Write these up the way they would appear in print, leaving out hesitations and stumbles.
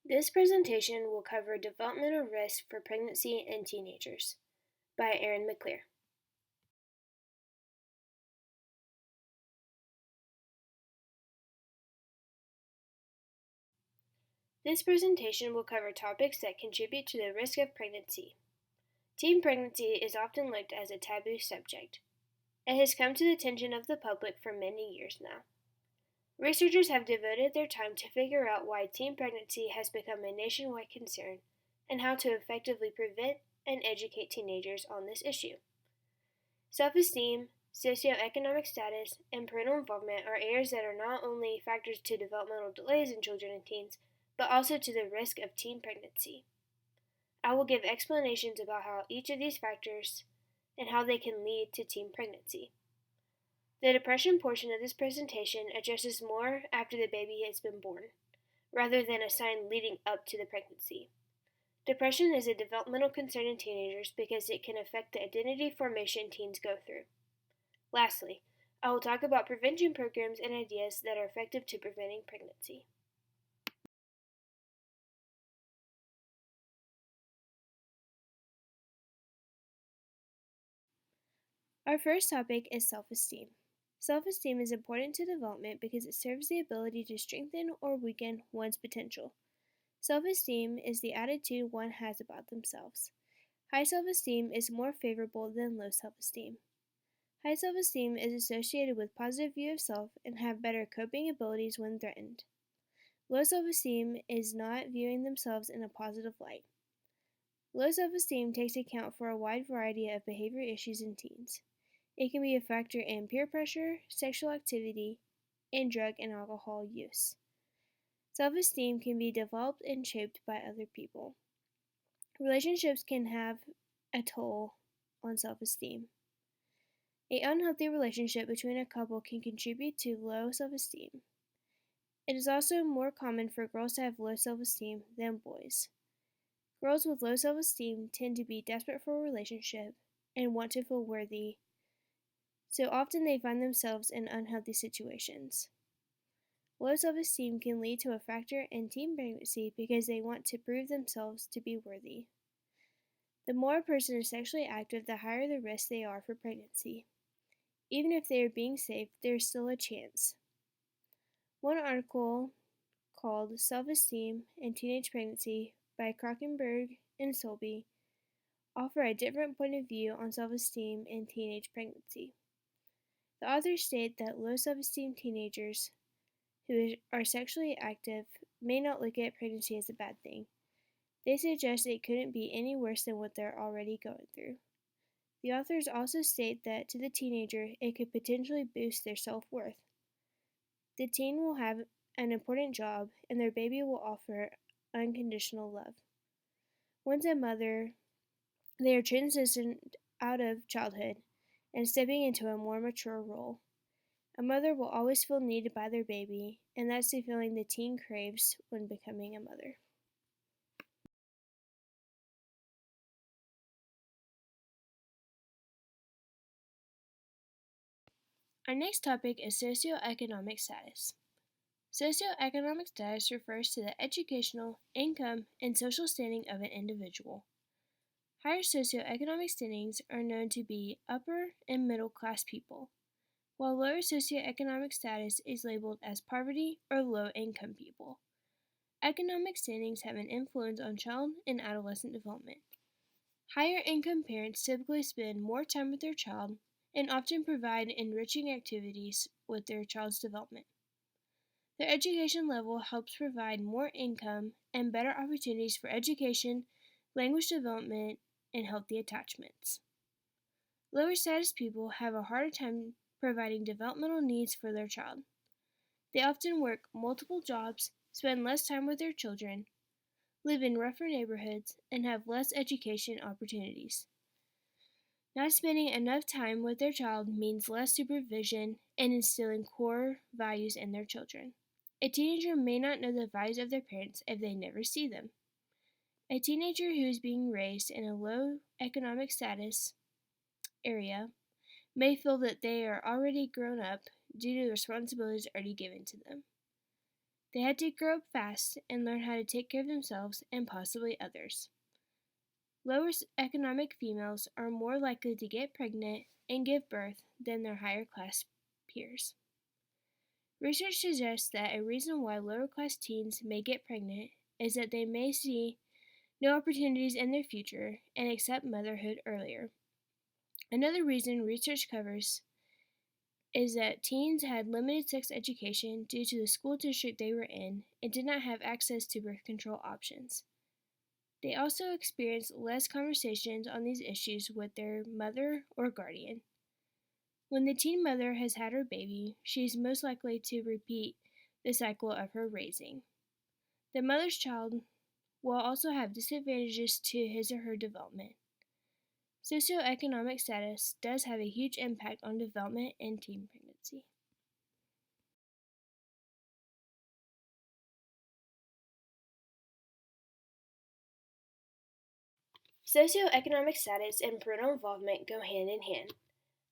This presentation will cover developmental risk for pregnancy in teenagers by Erin McClear. This presentation will cover topics that contribute to the risk of pregnancy. Teen pregnancy is often looked at as a taboo subject. It has come to the attention of the public for many years now. Researchers have devoted their time to figure out why teen pregnancy has become a nationwide concern and how to effectively prevent and educate teenagers on this issue. Self-esteem, socioeconomic status, and parental involvement are areas that are not only factors to developmental delays in children and teens, but also to the risk of teen pregnancy. I will give explanations about how each of these factors and how they can lead to teen pregnancy. The depression portion of this presentation addresses more after the baby has been born, rather than a sign leading up to the pregnancy. Depression is a developmental concern in teenagers because it can affect the identity formation teens go through. Lastly, I will talk about prevention programs and ideas that are effective to preventing pregnancy. Our first topic is self-esteem. Self-esteem is important to development because it serves the ability to strengthen or weaken one's potential. Self-esteem is the attitude one has about themselves. High self-esteem is more favorable than low self-esteem. High self-esteem is associated with positive view of self and have better coping abilities when threatened. Low self-esteem is not viewing themselves in a positive light. Low self-esteem takes account for a wide variety of behavior issues in teens. It can be a factor in peer pressure, sexual activity, and drug and alcohol use. Self-esteem can be developed and shaped by other people. Relationships can have a toll on self-esteem. An unhealthy relationship between a couple can contribute to low self-esteem. It is also more common for girls to have low self-esteem than boys. Girls with low self-esteem tend to be desperate for a relationship and want to feel worthy, so often they find themselves in unhealthy situations. Low self-esteem can lead to a factor in teen pregnancy because they want to prove themselves to be worthy. The more a person is sexually active, the higher the risk they are for pregnancy. Even if they are being safe, there is still a chance. One article called Self-Esteem and Teenage Pregnancy by Krockenberg and Solby offer a different point of view on self-esteem and teenage pregnancy. The authors state that low self-esteem teenagers who are sexually active may not look at pregnancy as a bad thing. They suggest it couldn't be any worse than what they're already going through. The authors also state that to the teenager, it could potentially boost their self-worth. The teen will have an important job, and their baby will offer unconditional love. Once a mother, they are transitioned out of childhood and stepping into a more mature role. A mother will always feel needed by their baby, and that's the feeling the teen craves when becoming a mother. Our next topic is socioeconomic status. Socioeconomic status refers to the educational, income, and social standing of an individual. Higher socioeconomic standings are known to be upper and middle class people, while lower socioeconomic status is labeled as poverty or low income people. Economic standings have an influence on child and adolescent development. Higher income parents typically spend more time with their child and often provide enriching activities with their child's development. Their education level helps provide more income and better opportunities for education, language development, and healthy attachments. Lower status people have a harder time providing developmental needs for their child. They often work multiple jobs, spend less time with their children, live in rougher neighborhoods, and have less education opportunities. Not spending enough time with their child means less supervision and instilling core values in their children. A teenager may not know the values of their parents if they never see them. A teenager who is being raised in a low economic status area may feel that they are already grown up due to the responsibilities already given to them. They had to grow up fast and learn how to take care of themselves and possibly others. Lower economic females are more likely to get pregnant and give birth than their higher class peers. Research suggests that a reason why lower class teens may get pregnant is that they may see no opportunities in their future and accept motherhood earlier. Another reason research covers is that teens had limited sex education due to the school district they were in and did not have access to birth control options. They also experienced less conversations on these issues with their mother or guardian. When the teen mother has had her baby, she is most likely to repeat the cycle of her raising. The mother's child will also have disadvantages to his or her development. Socioeconomic status does have a huge impact on development and teen pregnancy. Socioeconomic status and parental involvement go hand in hand.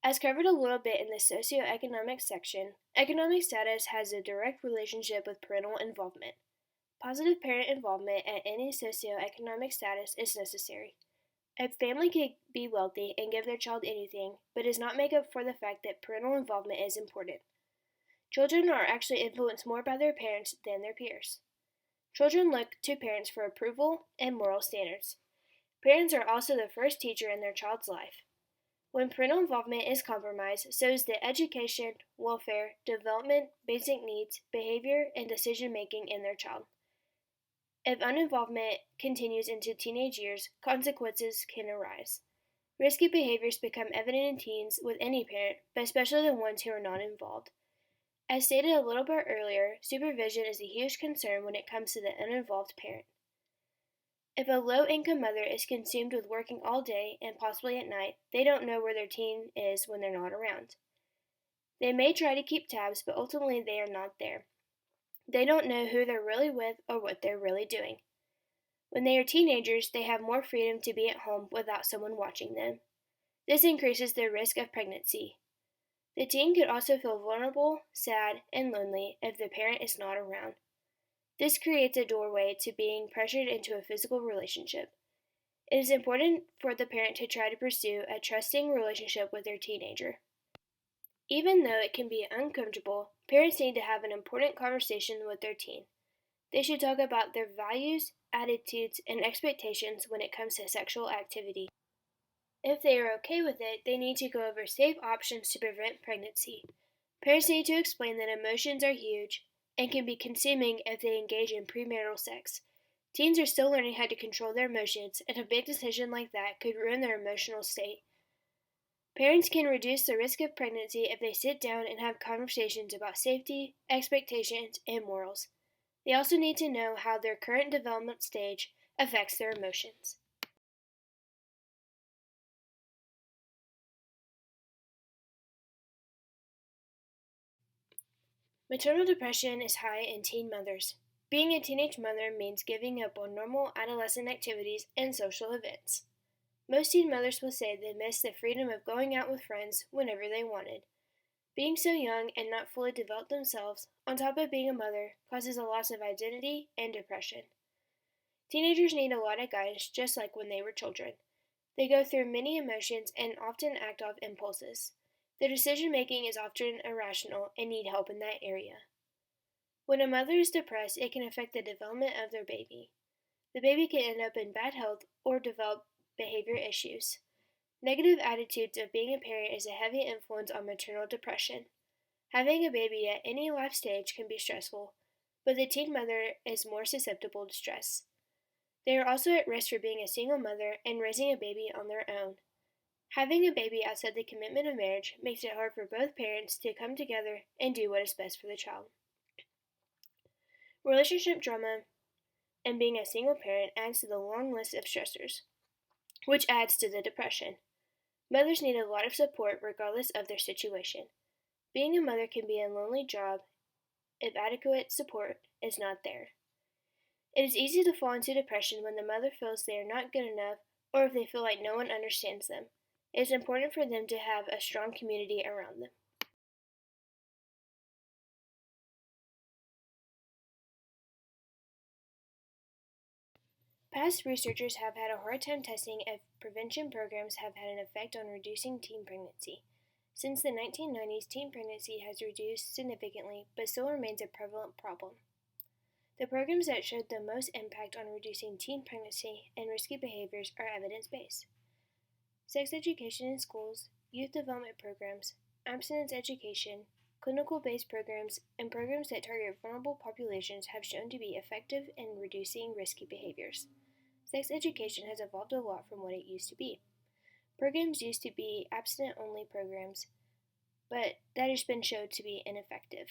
As covered a little bit in the socioeconomic section, economic status has a direct relationship with parental involvement. Positive parent involvement at any socioeconomic status is necessary. A family could be wealthy and give their child anything, but does not make up for the fact that parental involvement is important. Children are actually influenced more by their parents than their peers. Children look to parents for approval and moral standards. Parents are also the first teacher in their child's life. When parental involvement is compromised, so is the education, welfare, development, basic needs, behavior, and decision making in their child. If uninvolvement continues into teenage years, consequences can arise. Risky behaviors become evident in teens with any parent, but especially the ones who are not involved. As stated a little bit earlier, supervision is a huge concern when it comes to the uninvolved parent. If a low-income mother is consumed with working all day and possibly at night, they don't know where their teen is when they're not around. They may try to keep tabs, but ultimately they are not there. They don't know who they're really with or what they're really doing. When they are teenagers, they have more freedom to be at home without someone watching them. This increases their risk of pregnancy. The teen could also feel vulnerable, sad, and lonely if the parent is not around. This creates a doorway to being pressured into a physical relationship. It is important for the parent to try to pursue a trusting relationship with their teenager. Even though it can be uncomfortable, parents need to have an important conversation with their teen. They should talk about their values, attitudes, and expectations when it comes to sexual activity. If they are okay with it, they need to go over safe options to prevent pregnancy. Parents need to explain that emotions are huge and can be consuming if they engage in premarital sex. Teens are still learning how to control their emotions, and a big decision like that could ruin their emotional state. Parents can reduce the risk of pregnancy if they sit down and have conversations about safety, expectations, and morals. They also need to know how their current development stage affects their emotions. Maternal depression is high in teen mothers. Being a teenage mother means giving up on normal adolescent activities and social events. Most teen mothers will say they miss the freedom of going out with friends whenever they wanted. Being so young and not fully developed themselves, on top of being a mother, causes a loss of identity and depression. Teenagers need a lot of guidance just like when they were children. They go through many emotions and often act off impulses. Their decision making is often irrational and need help in that area. When a mother is depressed, it can affect the development of their baby. The baby can end up in bad health or develop behavior issues. Negative attitudes of being a parent is a heavy influence on maternal depression. Having a baby at any life stage can be stressful, but the teen mother is more susceptible to stress. They are also at risk for being a single mother and raising a baby on their own. Having a baby outside the commitment of marriage makes it hard for both parents to come together and do what is best for the child. Relationship drama and being a single parent adds to the long list of stressors, which adds to the depression. Mothers need a lot of support regardless of their situation. Being a mother can be a lonely job if adequate support is not there. It is easy to fall into depression when the mother feels they are not good enough or if they feel like no one understands them. It is important for them to have a strong community around them. Past researchers have had a hard time testing if prevention programs have had an effect on reducing teen pregnancy. Since the 1990s, teen pregnancy has reduced significantly, but still remains a prevalent problem. The programs that showed the most impact on reducing teen pregnancy and risky behaviors are evidence-based. Sex education in schools, youth development programs, abstinence education, clinical-based programs, and programs that target vulnerable populations have shown to be effective in reducing risky behaviors. Sex education has evolved a lot from what it used to be. Programs used to be abstinent-only programs, but that has been shown to be ineffective.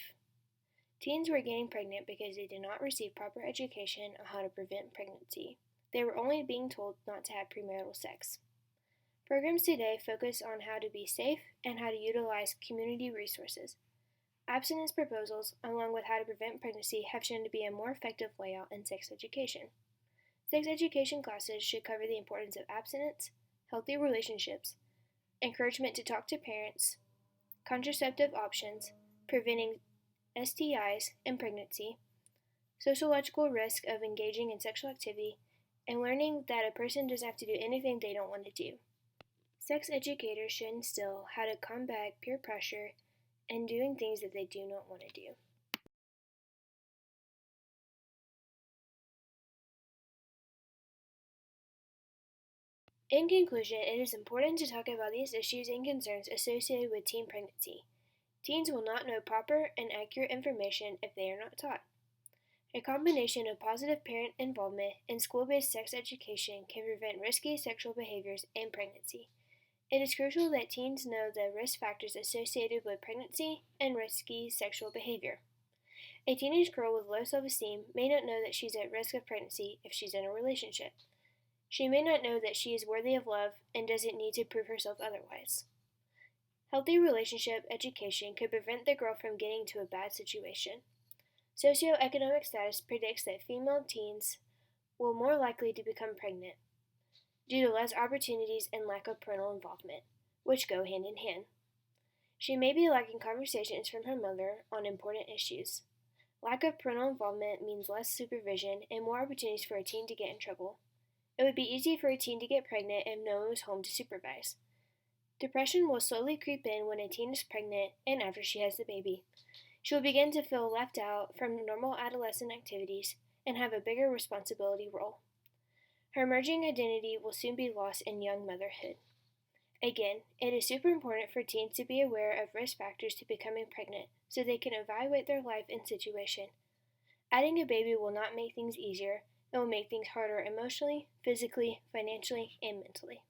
Teens were getting pregnant because they did not receive proper education on how to prevent pregnancy. They were only being told not to have premarital sex. Programs today focus on how to be safe and how to utilize community resources. Abstinence proposals, along with how to prevent pregnancy, have shown to be a more effective layout in sex education. Sex education classes should cover the importance of abstinence, healthy relationships, encouragement to talk to parents, contraceptive options, preventing STIs and pregnancy, sociological risk of engaging in sexual activity, and learning that a person doesn't have to do anything they don't want to do. Sex educators should instill how to combat peer pressure and doing things that they do not want to do. In conclusion, it is important to talk about these issues and concerns associated with teen pregnancy. Teens will not know proper and accurate information if they are not taught. A combination of positive parent involvement and school-based sex education can prevent risky sexual behaviors and pregnancy. It is crucial that teens know the risk factors associated with pregnancy and risky sexual behavior. A teenage girl with low self-esteem may not know that she's at risk of pregnancy if she's in a relationship. She may not know that she is worthy of love and doesn't need to prove herself otherwise. Healthy relationship education could prevent the girl from getting into a bad situation. Socioeconomic status predicts that female teens will more likely to become pregnant due to less opportunities and lack of parental involvement, which go hand in hand. She may be lacking conversations from her mother on important issues. Lack of parental involvement means less supervision and more opportunities for a teen to get in trouble. It would be easy for a teen to get pregnant if no one was home to supervise. Depression will slowly creep in when a teen is pregnant and after she has the baby. She will begin to feel left out from normal adolescent activities and have a bigger responsibility role. Her emerging identity will soon be lost in young motherhood. Again, it is super important for teens to be aware of risk factors to becoming pregnant so they can evaluate their life and situation. Adding a baby will not make things easier, it will make things harder emotionally, physically, financially, and mentally.